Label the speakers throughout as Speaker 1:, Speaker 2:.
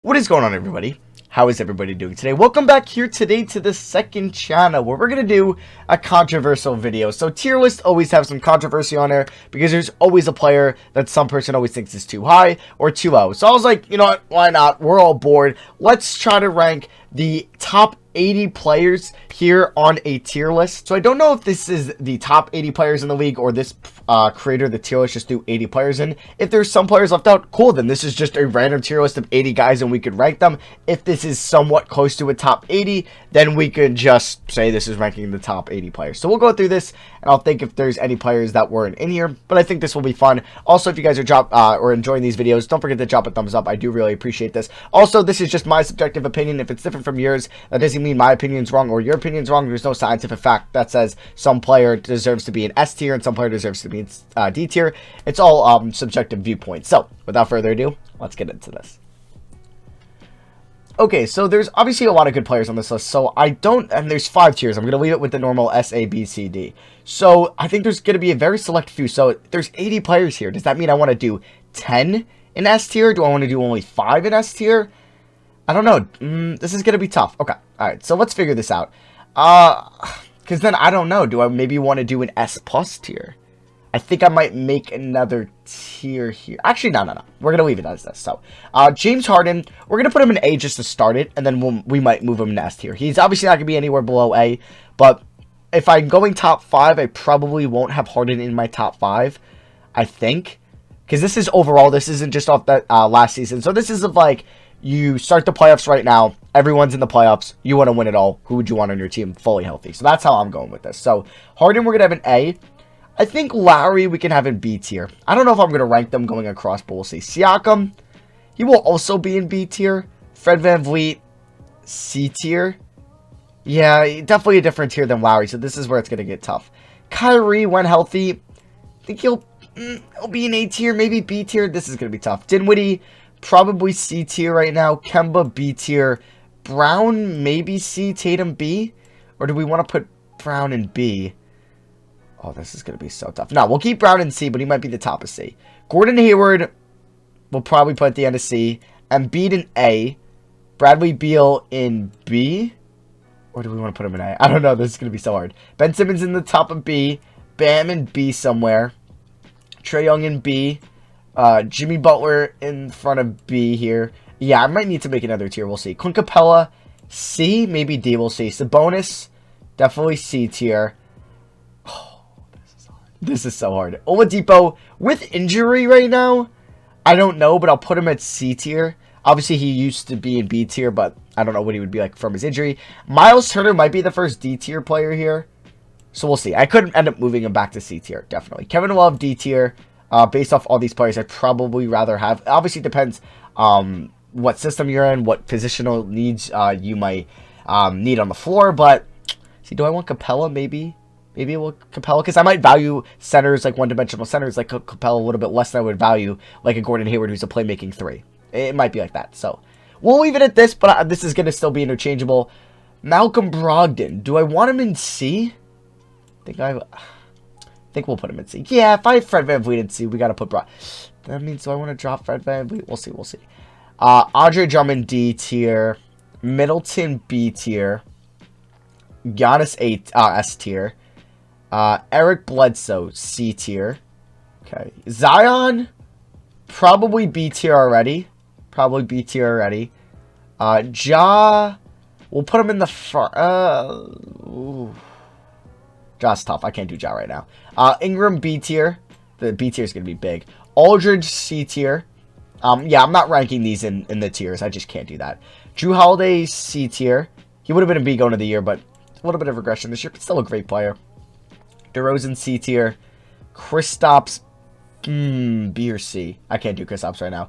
Speaker 1: What is going on, everybody? How is everybody doing today? Welcome back here today to the second channel where we're going to do a controversial video. So tier lists always have some controversy on there because there's always a player that some person always thinks is too high or too low. So I was like, you know what? Why not? We're all bored. Let's try to rank the top 80 players here on a tier list. So I don't know if this is the top 80 players in the league or this creator the tier list just do 80 players in. If there's some players left out, cool, then this is just a random tier list of 80 guys and we could rank them. If this is somewhat close to a top 80, then we could just say this is ranking the top 80 players. So we'll go through this and I'll think if there's any players that weren't in here, but I think this will be fun. Also, if you guys are enjoying these videos, don't forget to drop a thumbs up. I do really appreciate this. Also, this is just my subjective opinion. If it's different from yours, that doesn't mean my opinion's wrong or your opinion's wrong. There's no scientific fact that says some player deserves to be in S tier and some player deserves to be in D tier. It's all subjective viewpoints. So without further ado, let's get into this. Okay, so there's obviously a lot of good players on this list, so and there's 5 tiers. I'm going to leave it with the normal S, A, B, C, D. So I think there's going to be a very select few. So there's 80 players here. Does that mean I want to do 10 in S tier? Do I want to do only 5 in S tier? I don't know. This is going to be tough. Okay, alright, so let's figure this out. Because then I don't know. Do I maybe want to do an S plus tier? I think I might make another tier here. Actually, no. We're going to leave it as this. So, James Harden, we're going to put him in A just to start it, and then we might move him to S tier. He's obviously not going to be anywhere below A, but if I'm going top 5, I probably won't have Harden in my top 5, I think. Because this is overall, this isn't just off that last season. So this is of like, you start the playoffs right now, everyone's in the playoffs, you want to win it all, who would you want on your team fully healthy? So that's how I'm going with this. So, Harden, we're going to have an A. I think Lowry we can have in B tier. I don't know if I'm going to rank them going across, but we'll see. Siakam, he will also be in B tier. Fred VanVleet, C tier. Yeah, definitely a different tier than Lowry, so this is where it's going to get tough. Kyrie, when healthy, I think he'll be in A tier, maybe B tier. This is going to be tough. Dinwiddie, probably C tier right now. Kemba, B tier. Brown, maybe C. Tatum, B. Or do we want to put Brown in B? Oh, this is going to be so tough. No, we'll keep Brown in C, but he might be the top of C. Gordon Hayward, we'll probably put at the end of C. Embiid in A. Bradley Beal in B. Or do we want to put him in A? I don't know. This is going to be so hard. Ben Simmons in the top of B. Bam in B somewhere. Trae Young in B. Jimmy Butler in front of B here. Yeah, I might need to make another tier. We'll see. Clint Capella, C. Maybe D. We'll see. Sabonis, definitely C tier. This is so hard. Oladipo, with injury right now, I don't know, but I'll put him at C tier. Obviously, he used to be in B tier, but I don't know what he would be like from his injury. Miles Turner might be the first D tier player here. So we'll see. I could end up moving him back to C tier, definitely. Kevin Love, D tier. Based off all these players, I'd probably rather have. Obviously, it depends what system you're in, what positional needs you might need on the floor. But, see, do I want Capella maybe? Maybe we'll Capella, because I might value centers, like one-dimensional centers, like Capella a little bit less than I would value, like a Gordon Hayward who's a playmaking 3. It might be like that. So, we'll leave it at this, but this is going to still be interchangeable. Malcolm Brogdon. Do I want him in C? I think we'll put him in C. Yeah, if I have Fred VanVleet in C, we got to put That means, do I want to drop Fred VanVleet? We'll see, we'll see. Andre Drummond, D tier. Middleton, B tier. Giannis, S tier. Eric Bledsoe, C tier. Okay. Zion, probably B tier already. Probably B tier already. Ja, we'll put him in the front. Ja's tough. I can't do Ja right now. Ingram, B tier. The B tier is going to be big. Aldridge, C tier. Yeah, I'm not ranking these in the tiers. I just can't do that. Drew Holiday, C tier. He would have been a B going of the year, but a little bit of regression this year, but still a great player. DeRozan, C tier. Kristaps, B or C. I can't do Kristaps right now.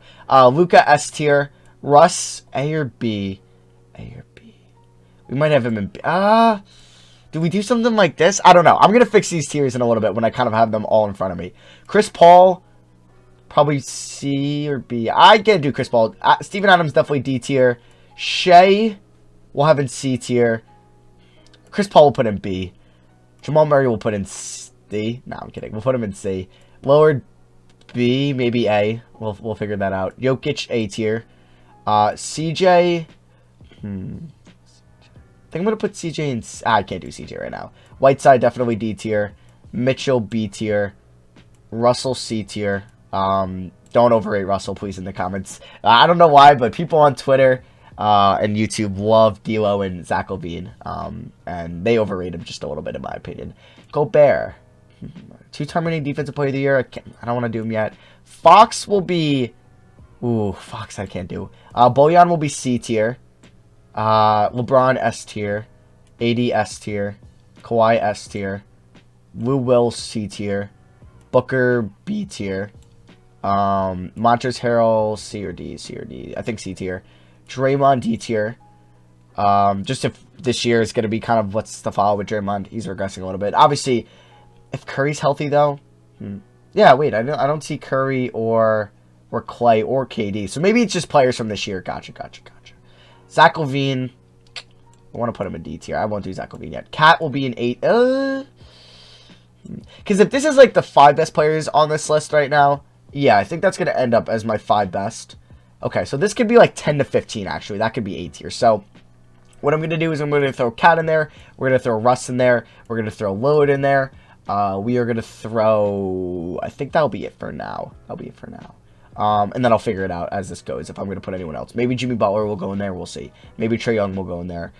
Speaker 1: Luka, S tier. Russ, A or B? A or B? We might have him in B. Do we do something like this? I don't know. I'm going to fix these tiers in a little bit when I kind of have them all in front of me. Chris Paul, probably C or B. I can't do Chris Paul. Steven Adams, definitely D tier. Shea, we'll have in C tier. Chris Paul will put in B. Jamal Murray will put in C. No, I'm kidding. We'll put him in C. Lower B, maybe A. We'll figure that out. Jokic, A tier. CJ. I think I'm going to put CJ in... I can't do CJ right now. Whiteside, definitely D tier. Mitchell, B tier. Russell, C tier. Don't overrate Russell, please, in the comments. I don't know why, but people on Twitter and YouTube love D'Lo and Zach LaVine. And they overrate him just a little bit, in my opinion. Gobert. Two-time winning defensive player of the year. I don't want to do him yet. Fox will be... Ooh, Fox I can't do. Bojan will be C tier. LeBron S tier, AD S tier, Kawhi S tier, Lou Will C tier, Booker B tier, Montrezl Harrell C or D, I think C tier, Draymond D tier. Just if this year is going to be kind of what's the follow with Draymond, he's regressing a little bit. Obviously, if Curry's healthy though, yeah. Wait, I don't see Curry or Clay or KD, so maybe it's just players from this year. Gotcha. Zach LaVine, I want to put him in D tier. I won't do Zach LaVine yet. Cat will be in 8. Because if this is like the 5 best players on this list right now, yeah, I think that's going to end up as my 5 best. Okay, so this could be like 10 to 15, actually. That could be 8 tier. So what I'm going to do is I'm going to throw Cat in there. We're going to throw Russ in there. We're going to throw Lillard in there. We are going to throw... I think that'll be it for now. And then I'll figure it out as this goes if I'm going to put anyone else. Maybe Jimmy Butler will go in there. We'll see. Maybe Trae Young will go in there.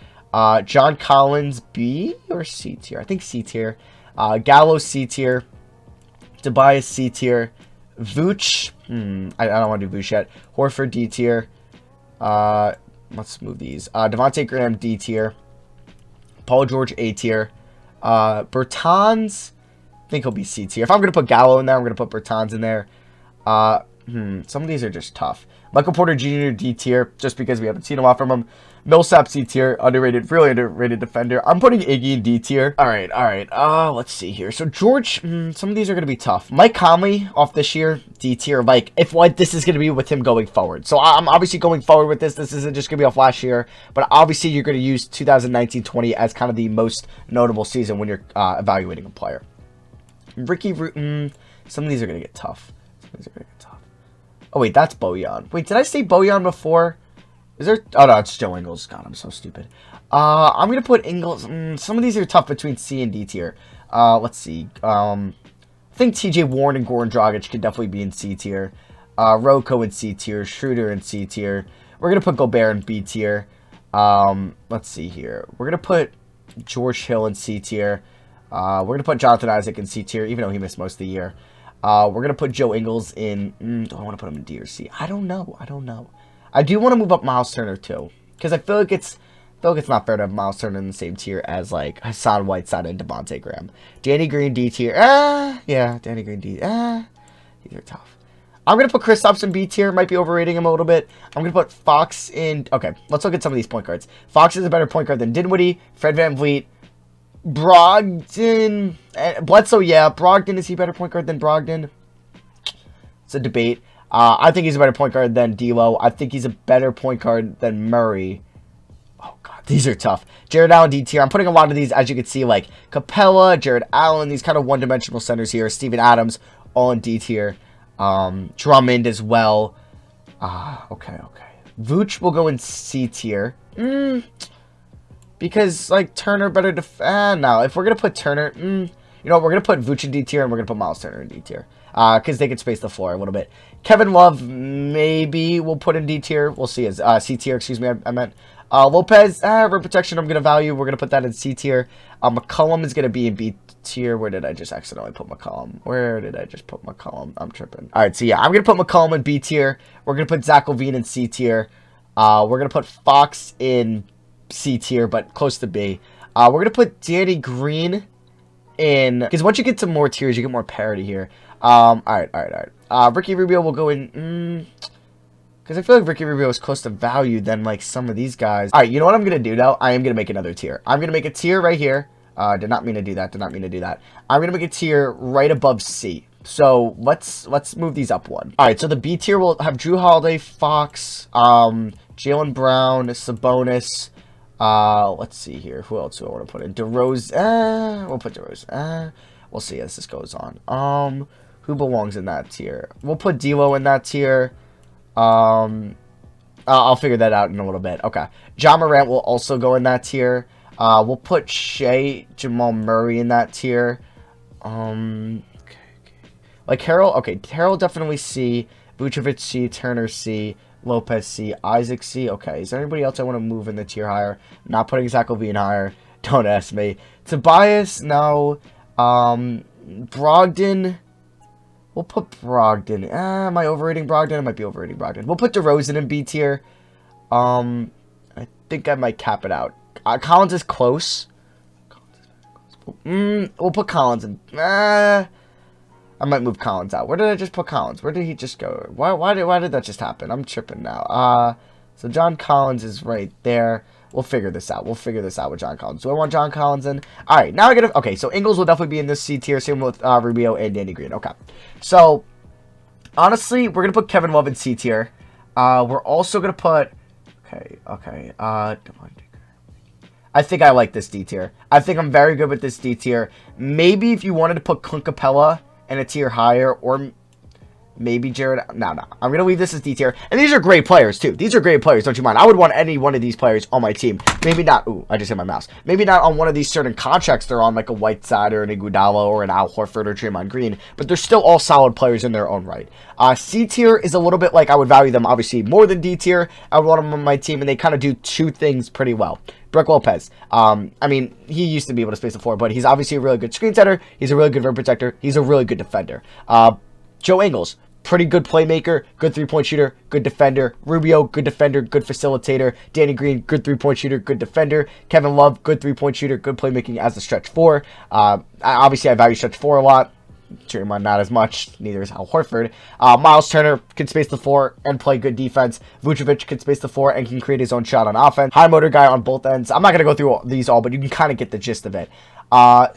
Speaker 1: John Collins, B or C tier? I think C tier. Gallo, C tier. Tobias, C tier. Vooch. I don't want to do Vooch yet. Horford, D tier. Let's move these. Devontae Graham, D tier. Paul George, A tier. Bertans, I think he'll be C tier. If I'm going to put Gallo in there, I'm going to put Bertans in there. Some of these are just tough. Michael Porter Jr. D tier, just because we haven't seen a lot from him. Millsap C tier, underrated, really underrated defender. I'm putting Iggy in D tier. All right. Let's see here. So George, some of these are going to be tough. Mike Conley off this year, D tier. Like, if what this is going to be with him going forward. So I'm obviously going forward with this. This isn't just going to be off last year, but obviously you're going to use 2019-20 as kind of the most notable season when you're evaluating a player. Ricky Rubio, some of these are going to get tough. Oh, wait, that's Bojan. Wait, did I say Bojan before? Is there... Oh, no, it's Joe Ingles. God, I'm so stupid. I'm going to put Ingles... some of these are tough between C and D tier. Let's see. I think TJ Warren and Goran Dragic could definitely be in C tier. Roko in C tier. Schroeder in C tier. We're going to put Gobert in B tier. Let's see here. We're going to put George Hill in C tier. We're going to put Jonathan Isaac in C tier, even though he missed most of the year. We're going to put Joe Ingles in... do I want to put him in D or C? I don't know. I do want to move up Miles Turner, too. Because I feel like it's not fair to have Miles Turner in the same tier as, like, Hassan Whiteside and Devontae Graham. Danny Green, D tier. Yeah, Danny Green, D. These are tough. I'm going to put Kristaps in B tier. Might be overrating him a little bit. I'm going to put Fox in... Okay, let's look at some of these point guards. Fox is a better point guard than Dinwiddie, Fred VanVleet, Brogdon, Bledsoe, yeah. Brogdon, is he a better point guard than Brogdon? It's a debate. I think he's a better point guard than D'Lo. I think he's a better point guard than Murray. Oh, God, these are tough. Jared Allen, D tier. I'm putting a lot of these, as you can see, like Capella, Jared Allen, these kind of one-dimensional centers here. Steven Adams, all in D tier. Drummond as well. Okay. Vooch will go in C tier. Because, like, Turner better no, if we're going to put Turner, you know, we're going to put Vooch in D tier, and we're going to put Miles Turner in D tier. Because they can space the floor a little bit. Kevin Love, maybe we'll put in D tier. We'll see. As C tier, excuse me, I meant. Lopez, rim protection, I'm going to value. We're going to put that in C tier. McCollum is going to be in B tier. Where did I just accidentally put McCollum? I'm tripping. All right, so yeah, I'm going to put McCollum in B tier. We're going to put Zach LaVine in C tier. We're going to put Fox in C tier, but close to B. We're going to put Danny Green in, because once you get to more tiers, you get more parity here. All right. Ricky Rubio will go in, because I feel like Ricky Rubio is close to value than, like, some of these guys. All right, you know what I'm going to do now? I am going to make another tier. I'm going to make a tier right here. Did not mean to do that. I'm going to make a tier right above C. So let's move these up one. All right, so the B tier will have Drew Holiday, Fox, Jaylen Brown, Sabonis. Let's see here. Who else do I want to put in? DeRozan. We'll put DeRozan. We'll see as this goes on. Who belongs in that tier? We'll put D'Lo in that tier. I'll figure that out in a little bit. Okay. John Morant will also go in that tier. We'll put Shea, Jamal Murray in that tier. Okay. Like Harold, okay, Harold definitely C. Vucevic C. Turner C. Lopez C. Isaac C. Okay, is there anybody else I want to move in the tier higher? Not putting Zach LaVine higher. Don't ask me. Tobias, no. Brogdon. We'll put Brogdon. Am I overrating Brogdon? I might be overrating Brogdon. We'll put DeRozan in B tier. I think I might cap it out. Collins is close. We'll put Collins in. I might move Collins out. Where did I just put Collins? Where did he just go? Why did that just happen? I'm tripping now. So John Collins is right there. We'll figure this out. We'll figure this out with John Collins. Do I want John Collins in? All right, now I gotta. Okay, so Ingles will definitely be in this C tier. Same with Rubio and Danny Green. Okay, so honestly, we're gonna put Kevin Love in C tier. We're also gonna put. Okay. I think I like this D tier. I think I'm very good with this D tier. Maybe if you wanted to put Clint Capella in a tier higher, or maybe Jared. No. I'm going to leave this as D tier. And these are great players, too. These are great players, don't you mind? I would want any one of these players on my team. Maybe not. Ooh, I just hit my mouse. Maybe not on one of these certain contracts they're on, like a Whiteside or an Iguodala or an Al Horford or Draymond Green. But they're still all solid players in their own right. C tier is a little bit like I would value them, obviously, more than D tier. I would want them on my team, and they kind of do two things pretty well. Brook Lopez. I mean, he used to be able to space the floor, but he's obviously a really good screen setter. He's a really good rim protector. He's a really good defender. Joe Ingles, pretty good playmaker, good three-point shooter, good defender. Rubio, good defender, good facilitator. Danny Green, good three-point shooter, good defender. Kevin Love, good three-point shooter, good playmaking as the stretch four. Obviously, I value stretch four a lot. Draymond not as much, neither is Al Horford. Miles Turner can space the floor and play good defense. Vucevic can space the floor and can create his own shot on offense. High motor guy on both ends. I'm not going to go through these all, but you can kind of get the gist of it.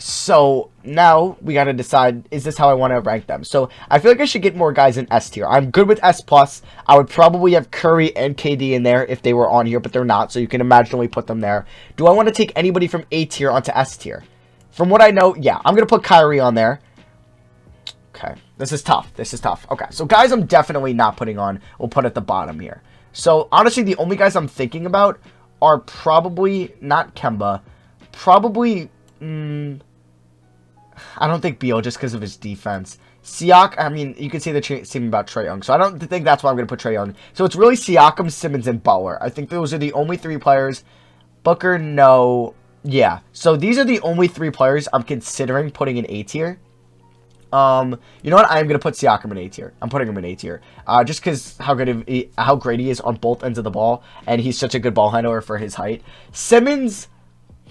Speaker 1: So now we got to decide, is this how I want to rank them? So I feel like I should get more guys in S tier. I'm good with S+. I would probably have Curry and KD in there if they were on here, but they're not, so you can imaginably put them there. Do I want to take anybody from A tier onto S tier? From what I know, yeah, I'm going to put Kyrie on there. Okay, this is tough. Okay, so guys I'm definitely not putting on, we'll put at the bottom here. So, honestly, the only guys I'm thinking about are probably not Kemba. Probably, I don't think Beal just because of his defense. Siak, I mean, you can say the same about Trae Young. So, I don't think that's why I'm going to put Trae Young. So, it's really Siakam, Simmons, and Butler. I think those are the only three players. Booker, no. Yeah, so these are the only three players I'm considering putting in A tier. You know what? I am going to put Siakam in A tier. I'm putting him in A tier. Just because how great he is on both ends of the ball. And he's such a good ball handler for his height. Simmons,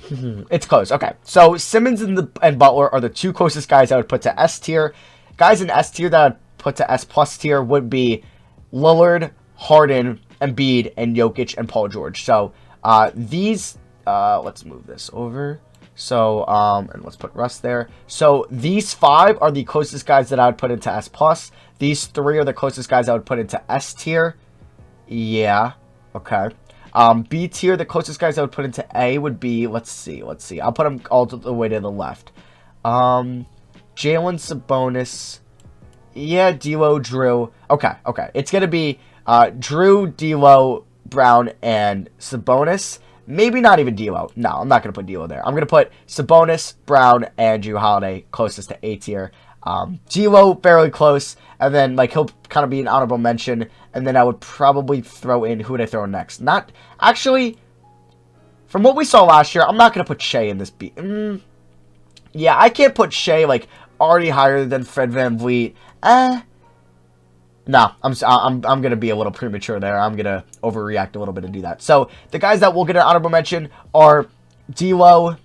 Speaker 1: it's close. Okay. So Simmons and Butler are the two closest guys I would put to S tier. Guys in S tier that I'd put to S+ tier would be Lillard, Harden, Embiid, and Jokic and Paul George. So, let's move this over. So, and let's put Russ there. So, these five are the closest guys that I would put into S+. These three are the closest guys I would put into S tier. Yeah. Okay. B tier, the closest guys I would put into A would be, let's see. I'll put them all the way to the left. Jalen, Sabonis. Yeah, D'Lo, Drew. Okay. It's going to be Drew, D'Lo, Brown, and Sabonis. Maybe not even D'Lo. No, I'm not going to put D'Lo there. I'm going to put Sabonis, Brown, and Jrue Holiday closest to A tier. D'Lo, fairly close. And then, he'll kind of be an honorable mention. And then I would probably throw in, who would I throw in next? Not, actually, from what we saw last year, I'm not going to put Shea in this B. Yeah, I can't put Shea, already higher than Fred VanVleet. No, I'm going to be a little premature there. I'm going to overreact a little bit and do that. So, the guys that will get an honorable mention are D'Lo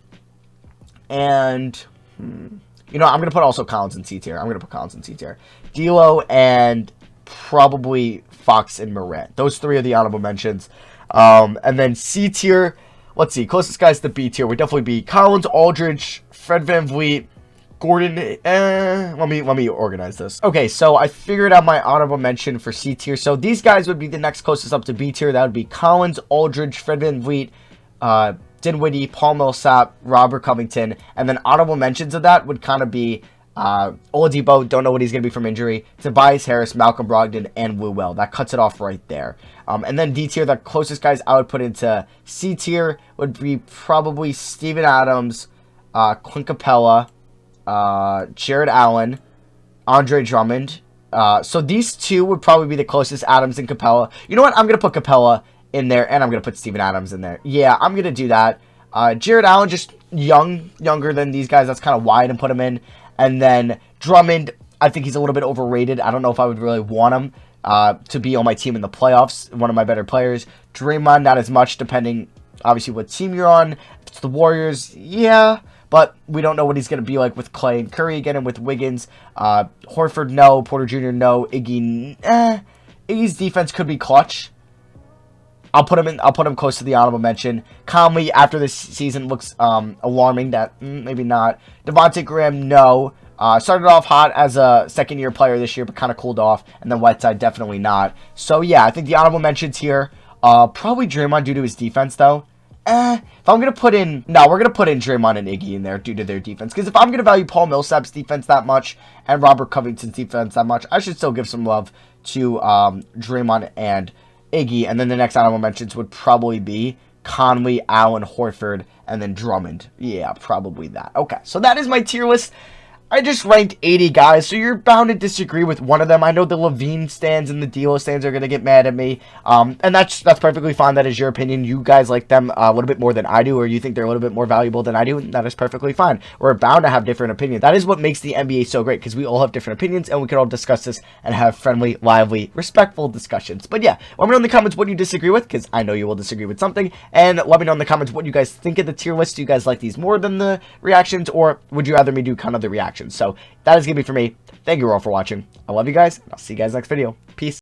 Speaker 1: and, I'm going to put also Collins in C tier. D'Lo and probably Fox and Morant. Those three are the honorable mentions. And then C tier, let's see, closest guys to B tier would definitely be Collins, Aldridge, Fred VanVleet, Gordon, let me organize this. Okay, so I figured out my honorable mention for C tier. So these guys would be the next closest up to B tier. That would be Collins, Aldridge, Fred VanVleet, Dinwiddie, Paul Millsap, Robert Covington. And then honorable mentions of that would kind of be Oladipo, don't know what he's going to be from injury. Tobias Harris, Malcolm Brogdon, and Lou Will. That cuts it off right there. And then D tier, the closest guys I would put into C tier would be probably Steven Adams, Clint Capella, Jared Allen, Andre Drummond. So these two would probably be the closest, Adams and Capella. You know what? I'm going to put Capella in there, and I'm going to put Steven Adams in there. Yeah, I'm going to do that. Jared Allen, just younger than these guys. That's kind of why I didn't put him in. And then Drummond, I think he's a little bit overrated. I don't know if I would really want him to be on my team in the playoffs. One of my better players. Draymond, not as much, depending, obviously, what team you're on. If it's the Warriors, yeah. But we don't know what he's going to be like with Clay and Curry again, and with Wiggins. Horford, no. Porter Jr., no. Iggy, Iggy's defense could be clutch. I'll put him close to the honorable mention. Conley, after this season, looks alarming. That maybe not. Devontae Graham, no. Started off hot as a second-year player this year, but kind of cooled off. And then Whiteside, definitely not. So yeah, I think the honorable mentions here. Probably Draymond due to his defense, though. If I'm going to put in... No, we're going to put in Draymond and Iggy in there due to their defense. Because if I'm going to value Paul Millsap's defense that much and Robert Covington's defense that much, I should still give some love to Draymond and Iggy. And then the next honorable mentions would probably be Conley, Allen, Horford, and then Drummond. Yeah, probably that. Okay, so that is my tier list. I just ranked 80 guys, so you're bound to disagree with one of them. I know the Levine stands and the D'Lo stands are going to get mad at me, and that's perfectly fine. That is your opinion. You guys like them a little bit more than I do, or you think they're a little bit more valuable than I do, and that is perfectly fine. We're bound to have different opinions. That is what makes the NBA so great, because we all have different opinions, and we can all discuss this and have friendly, lively, respectful discussions. But yeah, let me know in the comments what you disagree with, because I know you will disagree with something, and let me know in the comments what you guys think of the tier list. Do you guys like these more than the reactions, or would you rather me do kind of the reactions? So that is going to be for me. Thank you all for watching. I love you guys, and I'll see you guys next video. Peace.